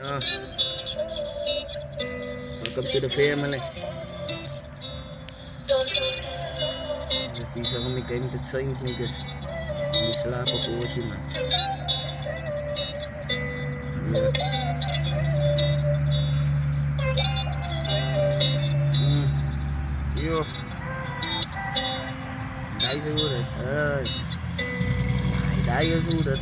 Ah, welcome to the family. Just bisa kami kainted signs niggas. Hindi sila papusin man. Yeah. Yo. Dahil sa ulit. Dahil sa ulit.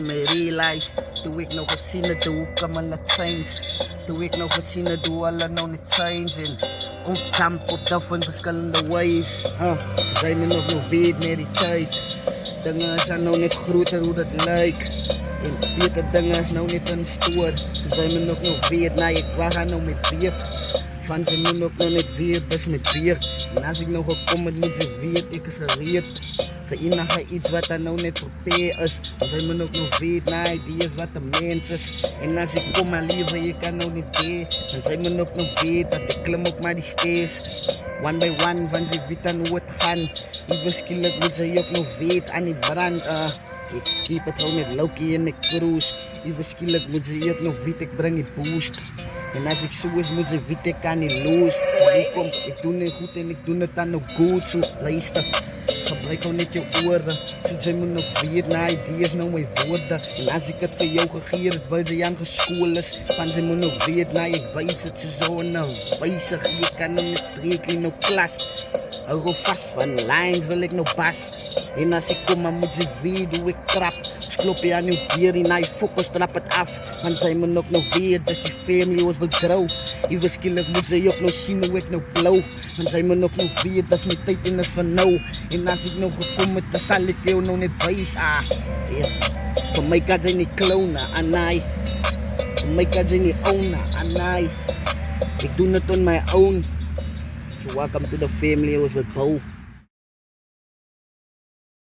May realize tuwik na kusina do ka man na signs tuwik na kusina do wala na ni signs and kung campo dafan paskal na waves say me no vid neri tight dangas ano net groter hoe dat like en weet dat dangas nou net in stoor say me no vid na ek wag nou met beer van sy me no net weer bes met beer en as ek nou gekom het met sy weet ek is gereed vir enige iets wat dan nou net prepare is en sy moet ook nog weet na idees wat 'n mens is en as ek kom maar liewe jy kan nou nie dee en sy moet ook nog weet dat ek klim op maar die stairs one by one van sy weet dan hoe het gaan die skielik moet sy ook nog weet aan die brand ek keep het gewoon met Loki en ek cruise die skielik moet sy ook nog weet ek bring die boost en as ek so is moet sy weet ek kan nie lose hoekom ek doen nie goed en ek doen het dan nog goed so luister gebruik ook net jou ore, soos jy moet nog weet na idees nou my woorde en as ek het vir jou gegee het, wil jy aan geskool is want jy moet nog weet na ek wys het so in 'n wyse jy kan nou met streek in nou klas hou go vast van lines wil ek nou pas en as ek kom maar moet jy weet hoe ek trap klop jy aan jou deur en hy fokus trap het af want sy moet nog weet dat sy family ons wil grow jy skielik moet sy ook nou sien hoe ek nou blou want sy moet nog weet dat my tyd en is van nou en as ek nou gekom het dan sal ek jou nou net wys vir my kan sy nie klona anai vir my kan sy nie own anai ek doen het on my own so welcome to the family ons wil bou